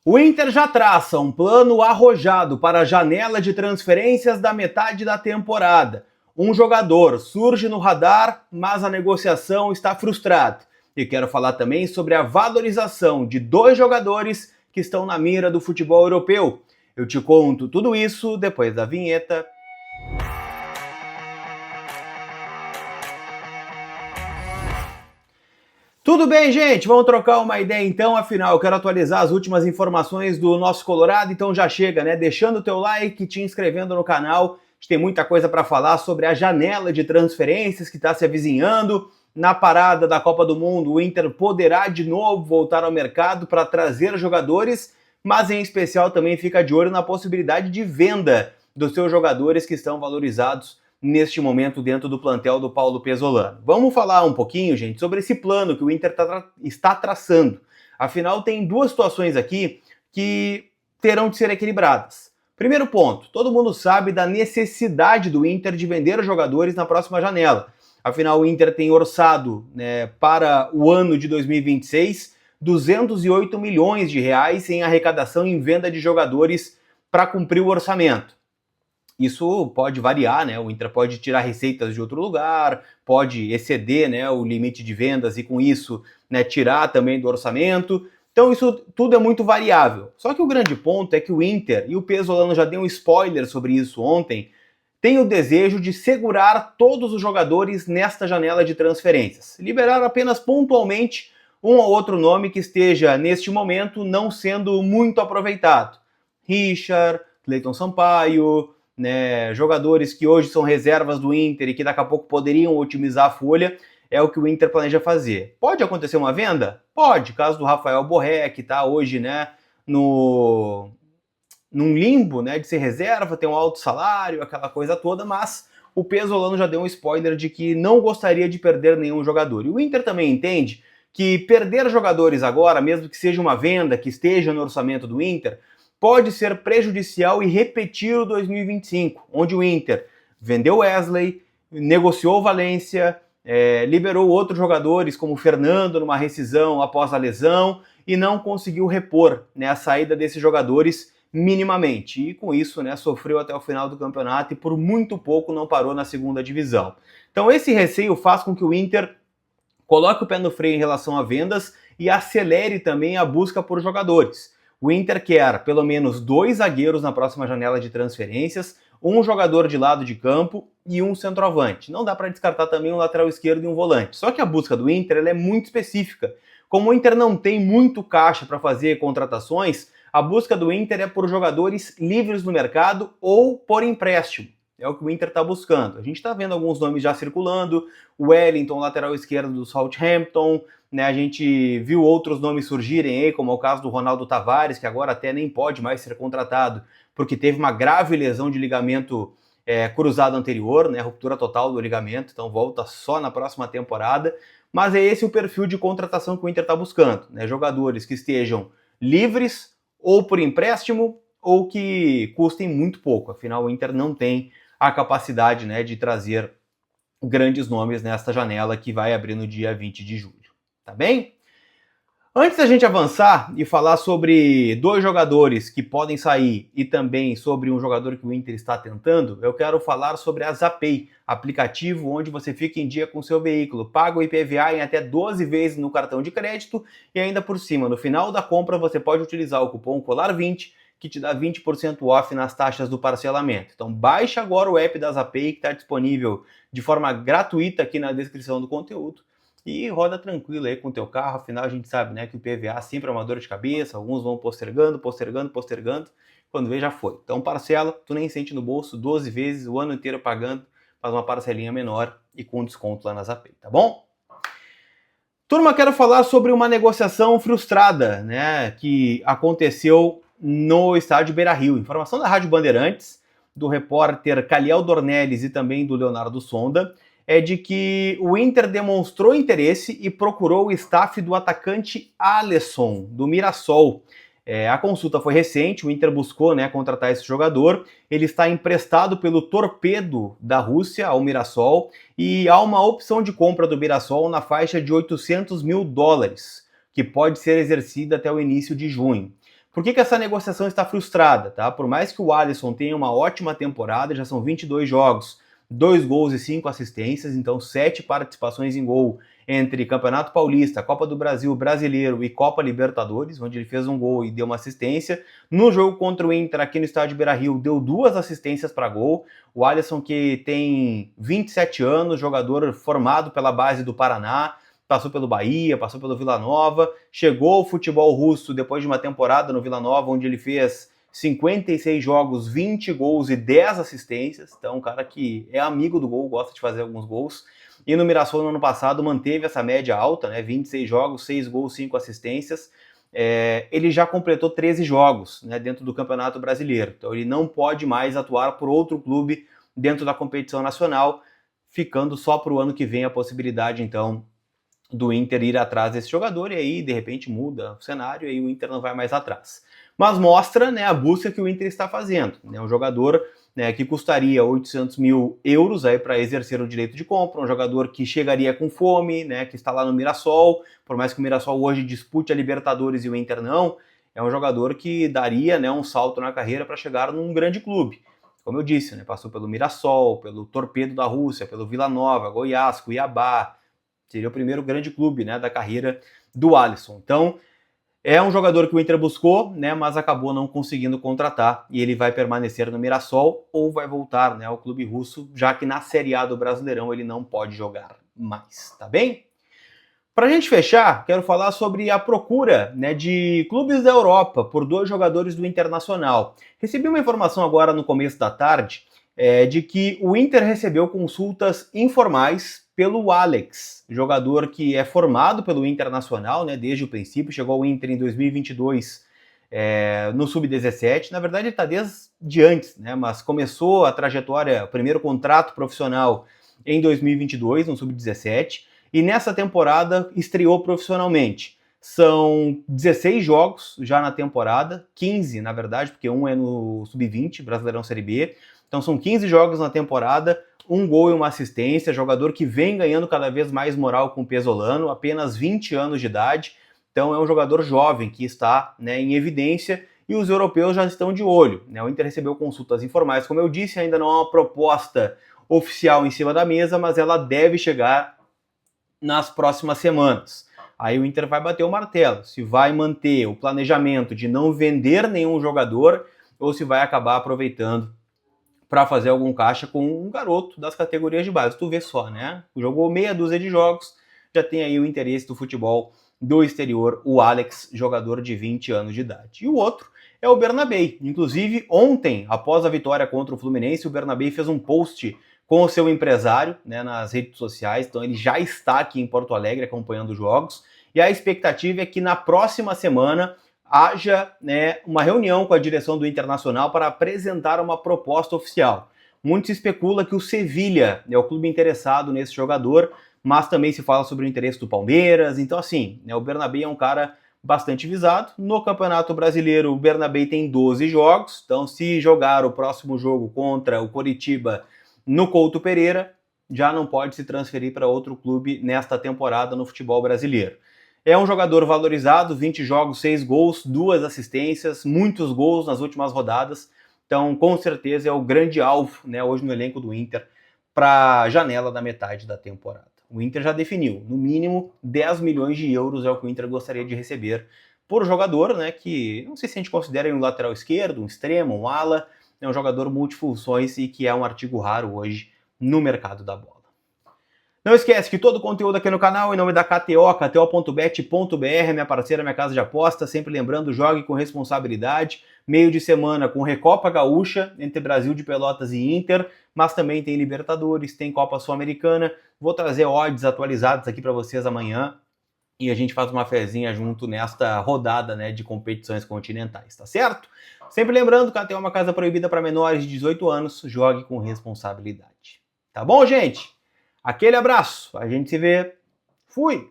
O Inter já traça um plano arrojado para a janela de transferências da metade da temporada. Um jogador surge no radar, mas a negociação está frustrada. E quero falar também sobre a valorização de dois jogadores que estão na mira do futebol europeu. Eu te conto tudo isso depois da vinheta. Tudo bem, gente? Vamos trocar uma ideia então, afinal, eu quero atualizar as últimas informações do nosso Colorado, então já chega, né? Deixando o teu like, te inscrevendo no canal, a gente tem muita coisa para falar sobre a janela de transferências que está se avizinhando. Na parada da Copa do Mundo, o Inter poderá de novo voltar ao mercado para trazer jogadores, mas em especial também fica de olho na possibilidade de venda dos seus jogadores que estão valorizados neste momento dentro do plantel do Paulo Pesolano. Vamos falar um pouquinho, gente, sobre esse plano que o Inter está traçando. Afinal, tem duas situações aqui que terão de ser equilibradas. Primeiro ponto, todo mundo sabe da necessidade do Inter de vender jogadores na próxima janela. Afinal, o Inter tem orçado, né, para o ano de 2026 208 milhões de reais em arrecadação em venda de jogadores para cumprir o orçamento. Isso pode variar, né? O Inter pode tirar receitas de outro lugar, pode exceder, né, o limite de vendas e com isso, né, tirar também do orçamento. Então isso tudo é muito variável. Só que o grande ponto é que o Inter, e o Pesolano já deu um spoiler sobre isso ontem, tem o desejo de segurar todos os jogadores nesta janela de transferências. Liberar apenas pontualmente um ou outro nome que esteja, neste momento, não sendo muito aproveitado. Richard, Cleiton Sampaio, né, jogadores que hoje são reservas do Inter e que daqui a pouco poderiam otimizar a folha, é o que o Inter planeja fazer. Pode acontecer uma venda? Pode, caso do Rafael Borré, que está hoje, né, num limbo, né, de ser reserva, tem um alto salário, aquela coisa toda, mas o Pesolano já deu um spoiler de que não gostaria de perder nenhum jogador. E o Inter também entende que perder jogadores agora, mesmo que seja uma venda, que esteja no orçamento do Inter, pode ser prejudicial e repetir o 2025, onde o Inter vendeu Wesley, negociou Valência, liberou outros jogadores como o Fernando numa rescisão após a lesão e não conseguiu repor, né, a saída desses jogadores minimamente. E com isso, né, sofreu até o final do campeonato e por muito pouco não parou na segunda divisão. Então esse receio faz com que o Inter coloque o pé no freio em relação a vendas e acelere também a busca por jogadores. O Inter quer pelo menos 2 zagueiros na próxima janela de transferências, um jogador de lado de campo e um centroavante. Não dá para descartar também um lateral esquerdo e um volante. Só que a busca do Inter ela é muito específica. Como o Inter não tem muito caixa para fazer contratações, a busca do Inter é por jogadores livres no mercado ou por empréstimo. É o que o Inter está buscando. A gente está vendo alguns nomes já circulando, o Wellington, lateral esquerdo do Southampton, né, a gente viu outros nomes surgirem aí, como é o caso do Ronaldo Tavares, que agora até nem pode mais ser contratado, porque teve uma grave lesão de ligamento cruzado anterior, né, ruptura total do ligamento, então volta só na próxima temporada. Mas é esse o perfil de contratação que o Inter está buscando, né, jogadores que estejam livres ou por empréstimo ou que custem muito pouco. Afinal, o Inter não tem a capacidade, né, de trazer grandes nomes nesta janela que vai abrir no dia 20 de julho. Tá bem? Antes da gente avançar e falar sobre dois jogadores que podem sair e também sobre um jogador que o Inter está tentando, eu quero falar sobre a Zapay, aplicativo onde você fica em dia com seu veículo, paga o IPVA em até 12 vezes no cartão de crédito e ainda por cima, no final da compra você pode utilizar o cupom COLAR20 que te dá 20% off nas taxas do parcelamento. Então baixa agora o app da Zapay que está disponível de forma gratuita aqui na descrição do conteúdo. E roda tranquilo aí com o teu carro, afinal a gente sabe, né, que o PVA sempre é uma dor de cabeça, alguns vão postergando, quando vê já foi. Então parcela, tu nem sente no bolso, 12 vezes, o ano inteiro pagando, faz uma parcelinha menor e com desconto lá na Zapay, tá bom? Turma, quero falar sobre uma negociação frustrada, né, que aconteceu no estádio Beira-Rio. Informação da Rádio Bandeirantes, do repórter Caliel Dornelles e também do Leonardo Sonda, é de que o Inter demonstrou interesse e procurou o staff do atacante Alisson, do Mirassol. A consulta foi recente, o Inter buscou, né, contratar esse jogador. Ele está emprestado pelo Torpedo da Rússia ao Mirassol e há uma opção de compra do Mirassol na faixa de $800 mil, que pode ser exercida até o início de junho. Por que essa negociação está frustrada? Tá? Por mais que o Alisson tenha uma ótima temporada, já são 22 jogos, 2 gols e 5 assistências, então 7 participações em gol entre Campeonato Paulista, Copa do Brasil, Brasileiro e Copa Libertadores, onde ele fez um gol e deu uma assistência. No jogo contra o Inter, aqui no estádio Beira-Rio, deu 2 assistências para gol. O Alisson, que tem 27 anos, jogador formado pela base do Paraná, passou pelo Bahia, passou pelo Vila Nova, chegou ao futebol russo depois de uma temporada no Vila Nova, onde ele fez 56 jogos, 20 gols e 10 assistências. Então, um cara que é amigo do gol, gosta de fazer alguns gols. E no Mirassol, no ano passado, manteve essa média alta, né? 26 jogos, 6 gols, 5 assistências. Ele já completou 13 jogos, né, dentro do Campeonato Brasileiro. Então, ele não pode mais atuar por outro clube dentro da competição nacional, ficando só para o ano que vem a possibilidade, então, do Inter ir atrás desse jogador, e aí de repente muda o cenário e aí o Inter não vai mais atrás. Mas mostra, né, a busca que o Inter está fazendo. Né, um jogador, né, que custaria 800 mil euros para exercer o direito de compra, um jogador que chegaria com fome, né, que está lá no Mirassol, por mais que o Mirassol hoje dispute a Libertadores e o Inter não, é um jogador que daria, né, um salto na carreira para chegar num grande clube. Como eu disse, né, passou pelo Mirassol, pelo Torpedo da Rússia, pelo Vila Nova, Goiás, Cuiabá. Seria o primeiro grande clube, né, da carreira do Alisson. Então, é um jogador que o Inter buscou, né, mas acabou não conseguindo contratar, e ele vai permanecer no Mirassol ou vai voltar, né, ao clube russo, já que na Série A do Brasileirão ele não pode jogar mais, tá bem? Para a gente fechar, quero falar sobre a procura, né, de clubes da Europa por 2 jogadores do Internacional. Recebi uma informação agora no começo da tarde de que o Inter recebeu consultas informais pelo Alex, jogador que é formado pelo Internacional, né, desde o princípio, chegou ao Inter em 2022 no Sub-17. Na verdade, ele está desde antes, né, mas começou a trajetória, o primeiro contrato profissional em 2022, no Sub-17, e nessa temporada estreou profissionalmente. São 16 jogos já na temporada, 15 na verdade, porque um é no Sub-20, Brasileirão Série B. Então são 15 jogos na temporada, 1 gol e 1 assistência, jogador que vem ganhando cada vez mais moral com o Pesolano, apenas 20 anos de idade. Então é um jogador jovem que está, né, em evidência, e os europeus já estão de olho. Né? O Inter recebeu consultas informais, como eu disse, ainda não há uma proposta oficial em cima da mesa, mas ela deve chegar nas próximas semanas. Aí o Inter vai bater o martelo, se vai manter o planejamento de não vender nenhum jogador ou se vai acabar aproveitando para fazer algum caixa com um garoto das categorias de base. Tu vê só, né? Jogou meia dúzia de jogos, já tem aí o interesse do futebol do exterior, o Alex, jogador de 20 anos de idade. E o outro é o Bernabei. Inclusive, ontem, após a vitória contra o Fluminense, o Bernabei fez um post com o seu empresário, né, nas redes sociais. Então ele já está aqui em Porto Alegre acompanhando os jogos. E a expectativa é que na próxima semana haja, né, uma reunião com a direção do Internacional para apresentar uma proposta oficial. Muito se especula que o Sevilha é o clube interessado nesse jogador, mas também se fala sobre o interesse do Palmeiras. Então, assim, né, o Bernabei é um cara bastante visado. No Campeonato Brasileiro, o Bernabei tem 12 jogos. Então, se jogar o próximo jogo contra o Coritiba no Couto Pereira, já não pode se transferir para outro clube nesta temporada no futebol brasileiro. É um jogador valorizado, 20 jogos, 6 gols, 2 assistências, muitos gols nas últimas rodadas. Então, com certeza, é o grande alvo, né, hoje no elenco do Inter para a janela da metade da temporada. O Inter já definiu, no mínimo 10 milhões de euros é o que o Inter gostaria de receber por jogador, né, que não sei se a gente considera um lateral esquerdo, um extremo, um ala, é um jogador multifunções e que é um artigo raro hoje no mercado da bola. Não esquece que todo o conteúdo aqui no canal, em nome da KTO, kto.bet.br, minha parceira, minha casa de aposta, sempre lembrando, jogue com responsabilidade. Meio de semana com Recopa Gaúcha, entre Brasil de Pelotas e Inter, mas também tem Libertadores, tem Copa Sul-Americana. Vou trazer odds atualizados aqui para vocês amanhã e a gente faz uma fezinha junto nesta rodada, né, de competições continentais, tá certo? Sempre lembrando, KTO é uma casa proibida para menores de 18 anos, jogue com responsabilidade. Tá bom, gente? Aquele abraço, a gente se vê. Fui!